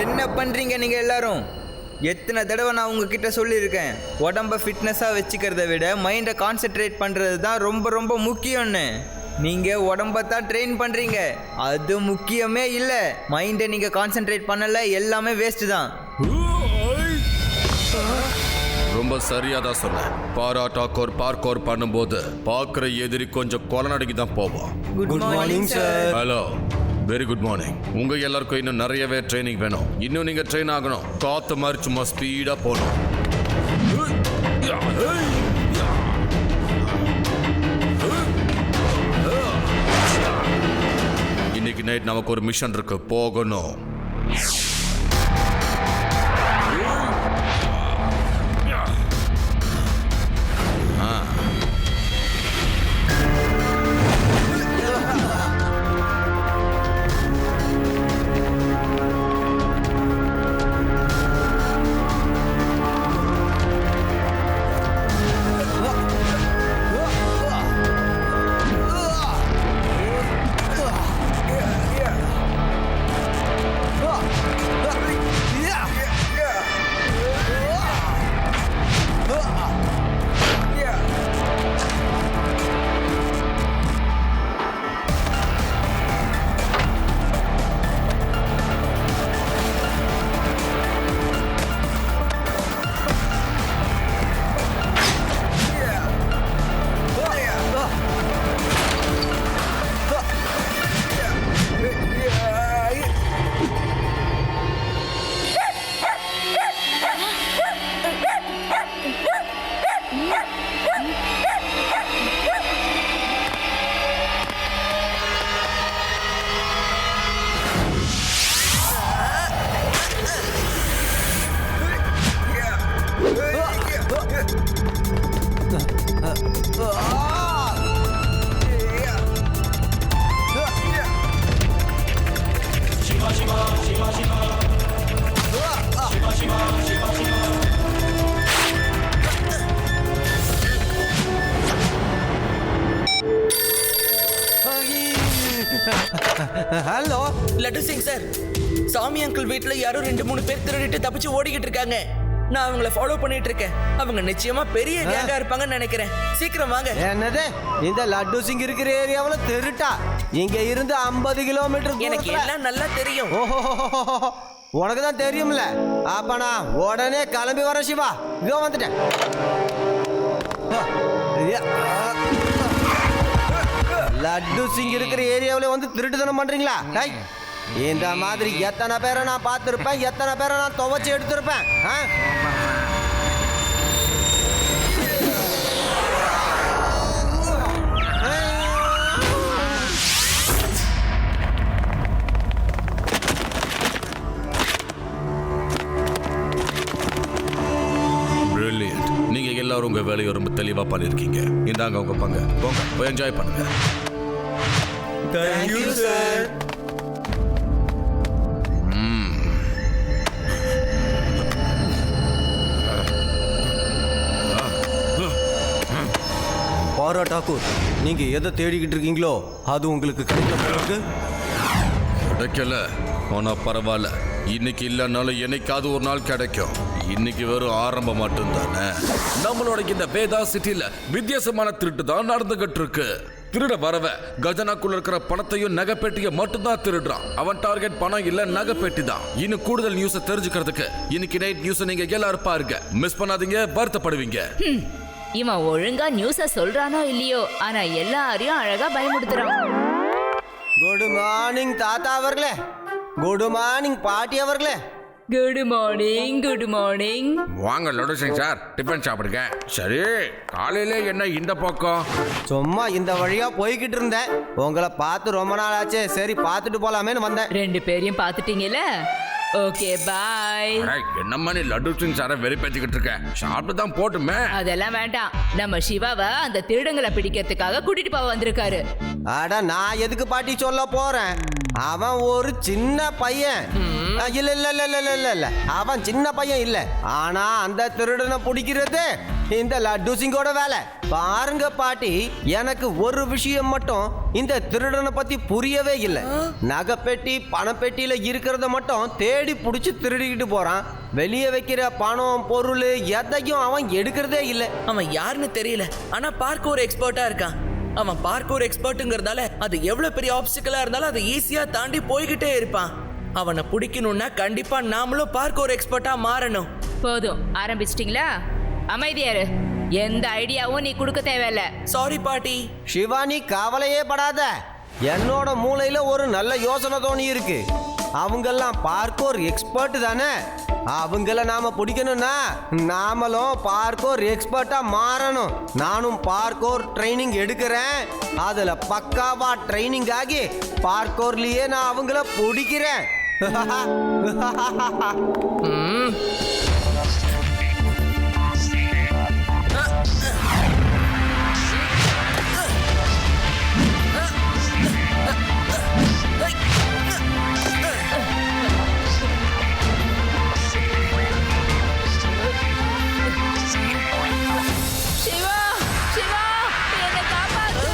என்ன பண்றீங்க நீங்க எல்லாரும்? எத்தனை தடவை நான் உங்ககிட்ட சொல்லியிருக்கேன், உடம்ப ஃபிட்னஸாக வச்சுக்கிறத விட மைண்டை கான்சென்ட்ரேட் பண்ணுறது தான் ரொம்ப ரொம்ப முக்கியம்னு. நீங்கள் உடம்ப தான் ட்ரெயின் பண்ணுறீங்க, அது முக்கியமே இல்லை. மைண்டை நீங்கள் கான்சென்ட்ரேட் பண்ணலை, எல்லாமே வேஸ்ட்டு தான். ரொம்ப சரியாக தான் சொன்னேன். பாராட்டாக்கோர் பார்க்கோர் பண்ணும்போது பார்க்குற எதிரி கொஞ்சம் கொலநடுக்கி தான் போவோம். Good morning sir. Hello, very good morning. உங்க எல்லாருக்கும் இன்னும் நிறையவே ட்ரைனிங் வேணும். இன்னும் நீங்க ட்ரெயின் ஆகணும். காத்து மாதிரி சும்மா ஸ்பீடா போகணும். இன்னைக்கு நைட் நமக்கு ஒரு மிஷன் இருக்கு, போகணும். ஹலோ லட்டு சிங் சார், சாமி அங்கிள் வீட்டுல யாரோ 2-3 பேர் திருடிட்டு தப்பிச்சு ஓடிக்கிட்டு இருக்காங்க. நான் அவங்கள ஃபாலோ பண்ணிட்டு இருக்கேன். அவங்க நிச்சயமா பெரிய கேங்கா இருப்பாங்கன்னு நினைக்கிறேன். சீக்கிரம் வாங்க. என்னது, இந்த லட்டு சிங் இருக்கிற ஏரியாவில் திருட்டா? இங்க இருந்து 50 கிலோமீட்டர். எனக்கு எல்லாம் நல்லா தெரியும். ஓஹோ, உனக்கு தான் தெரியும்ல. அப்ப நான் உடனே கிளம்பி வரேன் சிவா. இதோ வந்துட்டேன். லட்டு சிங் இருக்கிற ஏரியாவில் வந்து திருட்டுத்தனம் பண்றீங்களா? இந்த மாதிரி எத்தனை பேரை நான் பார்த்துருப்பேன், எத்தனை பேரை நான் துவைச்சு எடுத்திருப்பேன். பிரில்லியன்ட். நீங்க எல்லாரும் உங்க வேலையை ரொம்ப தெளிவா பண்ணிருக்கீங்க. இந்தாங்க உங்க பங்கு, போங்க போய் என்ஜாய் பண்ணுங்க. Thank you, sir. பாராட்டாக்கூர், நீங்க எதை தேடிக்கிட்டு இருக்கீங்களோ அது உங்களுக்கு கிடைக்கல. ஆனா பரவாயில்ல, இன்னைக்கு இல்லைன்னாலும் என்னைக்காவது ஒரு நாள் கிடைக்கும். இன்னைக்கு வெறும் ஆரம்பம் மட்டும்தானே. நம்மளோட இந்த வேதா சிட்டில வித்தியாசமான திருட்டு தான் நடந்துகிட்டு இருக்கு. திருட வரவ கஜனாக்குள்ள இருக்கிற பணத்தையும் நகைப்பெட்டியை மட்டும்தான் திருடுறான். அவன் டார்கெட் பணம் இல்ல, நகைப்பெட்டி தான். இன்னும் கூடுதல் நியூஸை தெரிஞ்சுக்கிறதுக்கு இன்னைக்கு நைட் நியூஸை நீங்க எல்லாரும் பாருங்க. மிஸ் பண்ணாதீங்க, வருத்தப்படுவீங்க. இவன் ஒழுங்கா நியூஸ சொல்றானோ இல்லையோ, ஆனா எல்லாரையும் அழகா பயமுடுத்துறான். குட் மார்னிங் தாத்தா அவர்களே. குட் மார்னிங் பாட்டி அவர்களே. Good morning. Good morning. வாங்க லட்டு சிங் சார், டிஃபன் சாப்பிடுங்க. சரி, காலையில என்ன இந்த பக்கம்? சும்மா இந்த வழியா போய்கிட்டு இருந்தேன். உங்களை பார்த்து ரொம்ப நாள் ஆச்சு, சரி பார்த்துட்டு போலாமேன்னு வந்தேன். 2 பேரையும் பார்த்துட்டீங்கல்ல? Okay bye. என்னம்மா நீ லட்டு சிங் சாரை வெறிப்பேத்திக்கிட்டு இருக்க? சாப்பிட்டு தான் போட்டுமே. அதெல்லாம் வேண்டாம். நம்ம சிவாவை அந்த திருடங்களை பிடிக்கிறதுக்காக கூட்டிட்டு போக வந்திருக்காரு. அட நான் எதுக்கு பாட்டி சொல்ல போறேன்? அவன் ஒரு சின்ன பையன். இல்ல இல்ல இல்ல இல்ல இல்ல இல்ல அவன் சின்ன பையன் இல்ல. ஆனா அந்த திருடனை பிடிக்கிறது இந்த லட்டு சிங்கோட வேலை. பாருங்க பாட்டி, எனக்கு ஒரு விஷயம் மட்டும் இந்த திருடனை பத்தி புரியவே இல்லை. நகைப்பெட்டி பணப்பெட்டியில இருக்கிறத மட்டும் தேடி புடிச்சு திருடிக்கிட்டு போறான். வெளியே வைக்கிற பணம் பொருள் எதையும் அவன் எடுக்கிறதே இல்லை. அவன் யாருன்னு தெரியல, ஆனா பார்க்கோர் எக்ஸ்பர்ட்டா இருக்கான். அவன் பார்க்கோர் எக்ஸ்பர்ட்டுங்கிறதால அது எவ்வளவு பெரிய ஆப்ஸ்டிக்கலா இருந்தாலும் அதை ஈஸியா தாண்டி போய்கிட்டே இருப்பான். அவனை பிடிக்கணும்னா கண்டிப்பா நாமளும் பார்க்கோர் எக்ஸ்பர்ட்டா மாறணும். போதும், ஆரம்பிச்சிட்டீங்களா? அமைதியாரு. எந்த ஐடியாவும் நீ கொடுக்க தேவையில்ல. சாரி பாட்டி. சிவானி கவலையே படாத. என்னோட மூளையில ஒரு நல்ல யோசனை தோணி இருக்கு. அவங்கெல்லாம் பார்க்கோர் எக்ஸ்பர்ட் தானே. அவங்கள நாம பிடிக்கணும்னா நாமளும் பார்க்கோர் எக்ஸ்பர்ட்டா மாறணும். நானும் பார்க்கோர் ட்ரைனிங் எடுக்கிறேன். அதுல பக்காவா ட்ரைனிங் ஆகி பார்க்கோர்லயே நான் அவங்கள பிடிக்கிறேன். சிவா, சிவா, என்னை காப்பாத்து.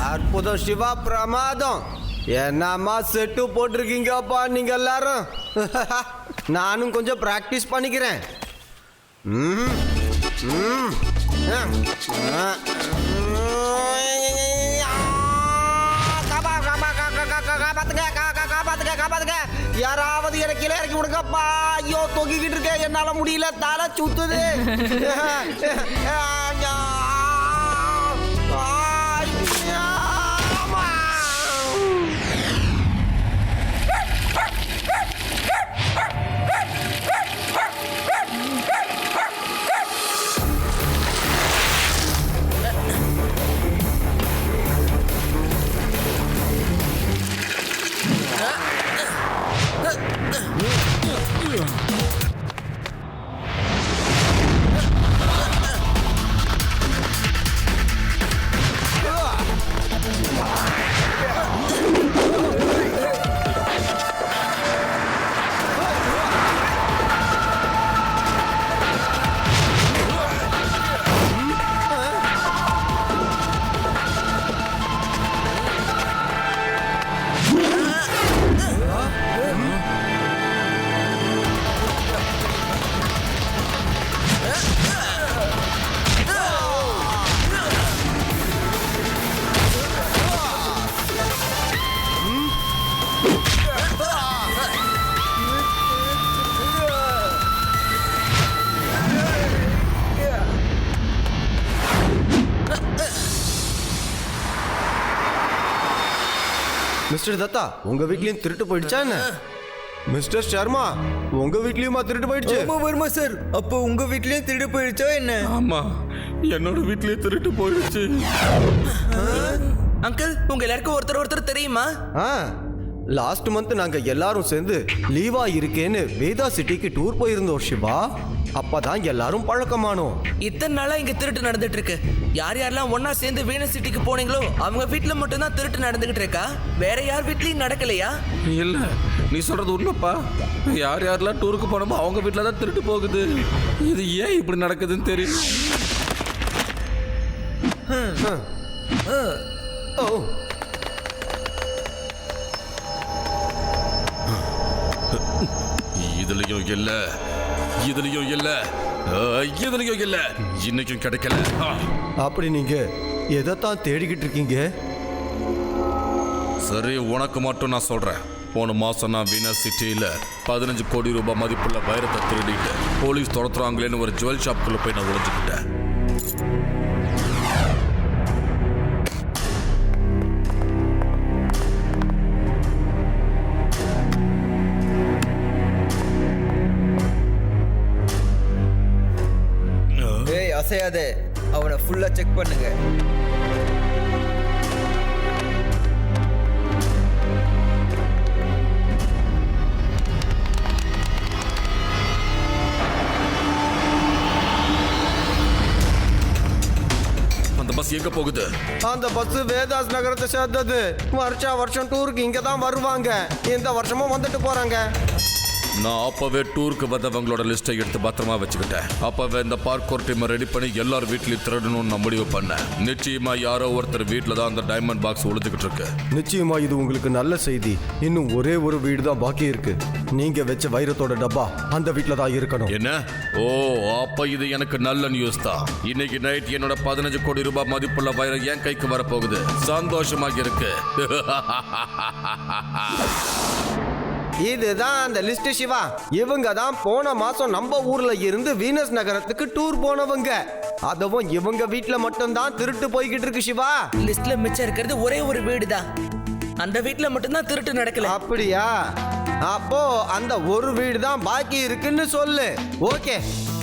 அற்புதம் சிவா, பிரமாதம். என்னம்மா செட்டு போட்டிருக்கீங்கப்பா நீங்க எல்லாரும். நானும் கொஞ்சம் பிராக்டிஸ் பண்ணிக்கிறேன். யாராவது எனக்கு கீழே இறக்கி விடுங்கப்பா. ஐயோ தொங்கிக்கிட்டு இருக்கேன், என்னால முடியல, தலை சுத்துது. மிஸ்டர் தத்தா, உங்க வீட்லயும் திருட்டு போயிடுச்சா என்ன? மிஸ்டர் சர்மா, உங்க வீட்லயுமா திருட்டு போயிடுச்சு? ஆமா வர்மா சார். அப்போ உங்க வீட்லயும் திருடு போயிடுச்சா என்ன? ஆமா, என்னோட வீட்லயே திருட்டு போயிடுச்சு. அங்கிள், உங்க எல்லாருக்கும் ஒருத்தர் தெரியுமா? லாஸ்ட் மந்த் நாங்க எல்லாரும் சேர்ந்து லீவா இருக்கேன்னு வேதா சிட்டிக்கு டூர் போயிருந்தோம் சிவா. அப்பதான் எல்லாரும் பழக்கமானோம். இத்தனை நாளா இங்க திருட்டு நடந்துட்டு இருக்கு. யார் யாரெல்லாம் ஒன்னா சேர்ந்து வீனஸ் சிட்டிக்கு போனீங்களோ அவங்க வீட்டுல மட்டும் தான் திருட்டு நடந்துகிட்டு இருக்கா? வேற யார் வீட்லயும் நடக்கலையா? இல்ல, நீ சொல்றது உண்மைப்பா. யார் யாரெல்லாம் டூருக்கு போனோமோ அவங்க வீட்டுல தான் திருட்டு போகுது. இது ஏன் இப்படி நடக்குதுன்னு தெரியும். இதுலயும் இல்ல, இதுலயும் இல்ல, இதுலயும் இல்ல, இன்னைக்கும் கிடைக்கல. அப்படி நீங்க எதைத்தான் தேடிக்கிட்டு இருக்கீங்க? சரி, உனக்கு மட்டும் நான் சொல்றேன். போன மாசம் நான் வீனஸ் சிட்டியில 15 கோடி ரூபாய் மதிப்புள்ள வைரத்தை திருடிட்டு போலீஸ் துரத்துறாங்களேன்னு ஒரு ஜுவல் ஷாப்புக்குள்ள போய் நான் ஒளிஞ்சுக்கிட்டேன். ஏய் அசையாதே, அவனை ஃபுல்லா செக் பண்ணுங்க. அந்த பஸ் எங்க போகுது? அந்த பஸ் வேதாஸ் நகரத்தை சேர்ந்தது. வருஷம் டூருக்கு இங்க தான் வருவாங்க. இந்த வருஷமும் வந்துட்டு போறாங்க. நான் அப்பவே டூருக்கு வந்தவங்களோட லிஸ்ட்டை எடுத்து பத்திரமா வச்சுக்கிட்டேன். அப்பவே இந்த பார்க்கோர் டீமை ரெடி பண்ணி எல்லார் வீட்லயும் திருடணும்னு நான் முடிவு பண்ணேன். நிச்சயமா யாரோ ஒருத்தர் வீட்டில் தான் அந்த டைமண்ட் பாக்ஸ் ஒளிஞ்சுக்கிட்டு இருக்கு. நிச்சயமா இது உங்களுக்கு நல்ல செய்தி. இன்னும் ஒரே ஒரு வீடு தான் பாக்கி இருக்கு. நீங்க வச்ச வைரத்தோட டப்பா அந்த வீட்டில் தான் இருக்கணும். என்ன? ஓ, அப்ப இது எனக்கு நல்ல நியூஸ் தான். இன்னைக்கு நைட் என்னோட 15 கோடி ரூபாய் மதிப்புள்ள வைரம் என் கைக்கு வரப்போகுது. சந்தோஷமாக இருக்கு. இதுதான் அந்த லிஸ்ட் சிவா. இவங்க தான் போன மாசம் நம்ம ஊர்ல இருந்து வீனஸ் நகரத்துக்கு டூர் போனவங்க. அதுவும் இவங்க வீட்ல மட்டும் தான் திருட்டு போய்கிட்டு இருக்கு சிவா. லிஸ்ட்ல மிச்சம் இருக்கிறது ஒரே ஒரு வீடு தான். அந்த வீட்ல மட்டும்தான் திருட்டு நடக்கல. அப்படியா? அப்போ அந்த ஒரு வீடு தான் பாக்கி இருக்குன்னு சொல்லு. ஓகே,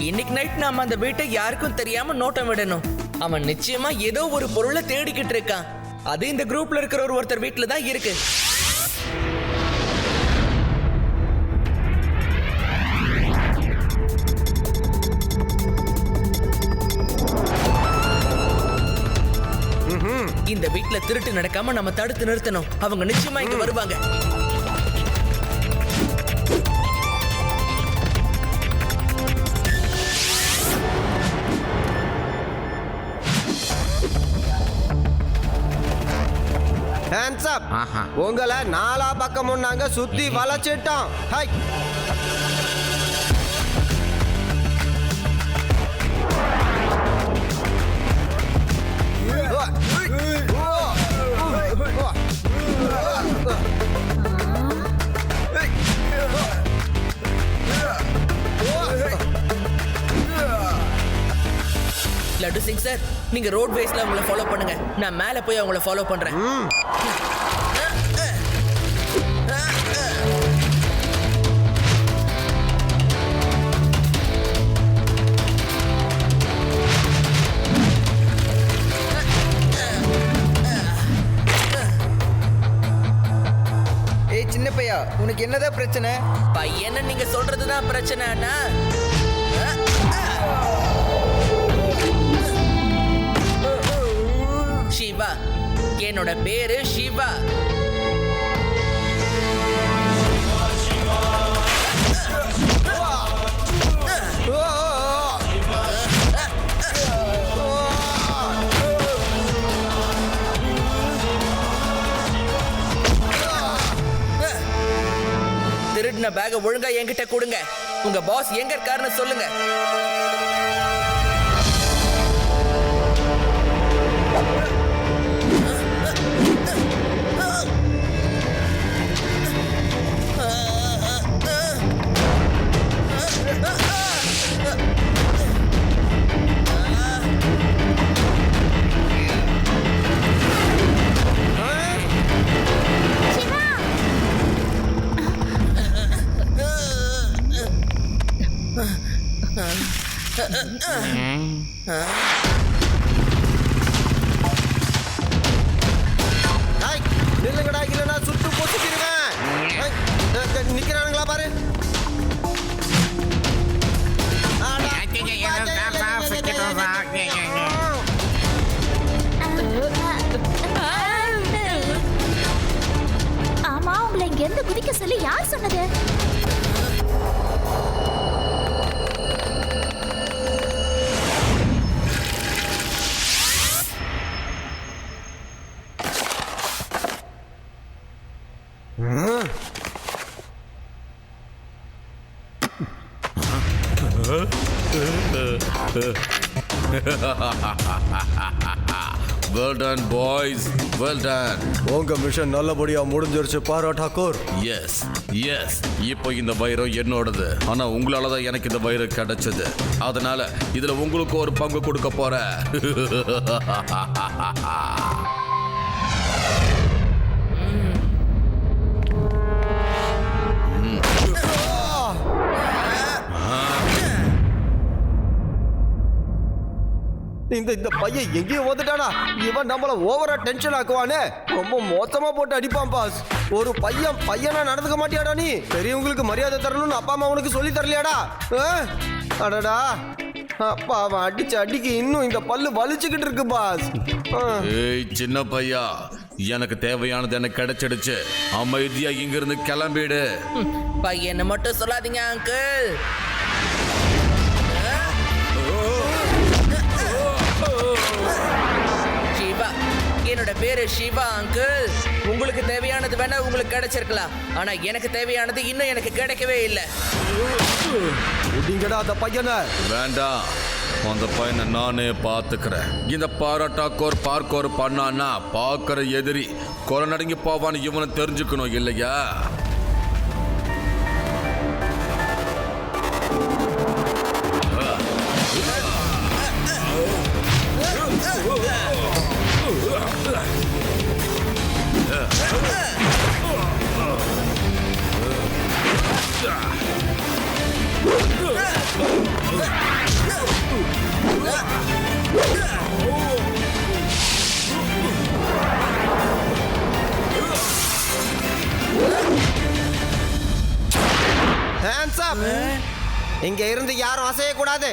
இன்னைக்கு நைட் நாம அந்த வீட்டை யாருக்கும் தெரியாம நோட்டம் விடணும். அவன் நிச்சயமா ஏதோ ஒரு பொருளை தேடிக்கிட்டு இருக்கான். அது இந்த குரூப்ல இருக்கிற ஒருத்தர் வீட்டுல தான் இருக்கு. இந்த வீட்ல திருட்டு நடக்காம நம்ம தடுத்து நிறுத்தணும். அவங்க நிச்சயமா இங்க வருவாங்க. Hands up. உங்களை நாலா பக்கமும் நாங்க சுத்தி வளைச்சிட்டோம். ஹை, லட்டு சிங் சார், நீங்க ரோட் வேஸ்ல அவங்கள ஃபாலோ பண்ணுங்க. நான் மேல போய் அவங்கள ஃபாலோ பண்றேன். ஏய் சின்ன பையா, உனக்கு என்னதான் பிரச்சனை? பையனை நீங்க சொல்றதுதான் பிரச்சனைனா? சிவா, என்னோட பேரு சிவா. திருடின பேக ஒழுங்கா என்கிட்ட கொடுங்க. உங்க பாஸ் எங்க இருக்காருன்னு சொல்லுங்க. நில்லுங்கடா, இல்லைன்னா சுட்டு போட்டுக்கிடுவேன். நிக்கிறானுங்களா பாரு. ஆமா, உங்களை இங்க இருந்து குதிக்க சொல்லி யார் சொன்னது? Well done boys, well done. உங்க மிஷன் நல்லபடியா முடிஞ்சிருச்சு பாரா டாக்கூர். எஸ் எஸ், இப்போ இந்த வைரம் என்னோடது. ஆனா உங்களால தான் எனக்கு இந்த வைரம் கிடைச்சது. அதனால இதுல உங்களுக்கு ஒரு பங்கு கொடுக்க போறேன். இந்த பையன் எங்கேயோ வந்துட்டானா? இவன் நம்மள ஓவரா டென்ஷன் ஆக்குவானே. ரொம்ப மோசமா போட்டு அடிப்பான் பாஸ். ஒரு பையனா நடந்துக்க மாட்டியாடா நீ? பெரியவங்களுக்கு மரியாதை தரணும்னு அப்பா அம்மா உனக்கு சொல்லி தரலையாடா? அடடா, அப்பா அவன் அடிக்கு இன்னும் இந்த பல்லு வலிச்சுக்கிட்டு இருக்கு பாஸ். ஏய் சின்ன பையா, எனக்கு தேவையானது எனக்கு கிடைச்சிடுச்சு. அமைதியா இங்க இருந்து கிளம்பிடு. பையனை மட்டும் சொல்லாதீங்க அங்கிள். சிவா, என்னோட பேரு சிவா அங்கிள். உங்களுக்கு தேவையானது வேணா உங்களுக்கு கிடைச்சிருக்கலாம், ஆனா எனக்கு தேவையானது இன்னும் எனக்கு கிடைக்கவே இல்லை. அந்த பையனை வேண்டாம், அந்த பையனை நானே பாத்துக்கிறேன். இந்த பாராட்டாக்கோர் பார்க்கோர் பண்ணான்னா பாக்குற எதிரி கொலை நடுங்கி போவான்னு இவனை தெரிஞ்சுக்கணும் இல்லையா? Hands up! இங்க இருந்து யாரும் அசையக்கூடாது.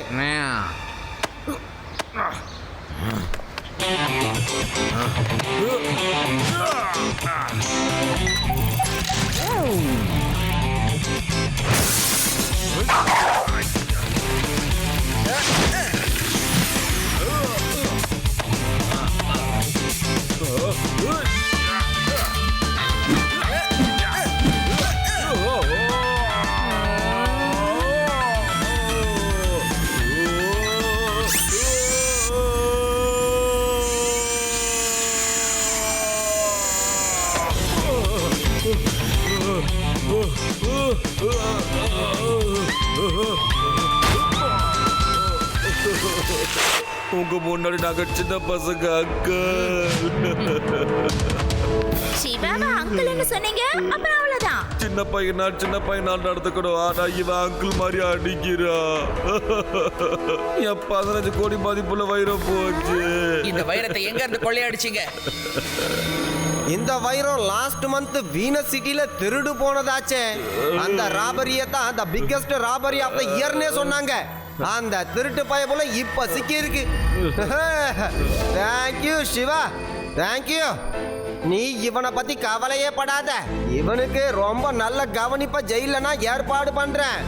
உங்க முன்னாடி நாங்க சின்ன பசங்க அங்கிள். சிவாவா அங்கிள்னு சொன்னீங்க, அப்புறம் அவ்வளவுதான். சின்ன பையனா நடந்துக்கணும், ஆனா இவன் அங்கிள் மாதிரி அடிக்கிறா. என் 15 கோடி மதிப்புள்ள வைரம் போச்சு. இந்த வைரத்தை எங்க இருந்து கொள்ளையடிச்சீங்க? இந்த வைரம் லாஸ்ட் மந்த் வீனஸ் சிட்டில திருடு போனதாச்சே. அந்த ராபரியை தான் அந்த பிக்கஸ்ட் ராபரி ஆஃப் த இயர்னே சொன்னாங்க. அந்த திருட்டு பைய போல இப்ப சிக்கி இருக்கு. Thank you Siva, thank you. நீ இவனை பத்தி கவலையே படாத. இவனுக்கு ரொம்ப நல்ல கவனிப்ப ஜெயில நான் ஏற்பாடு பண்றேன்.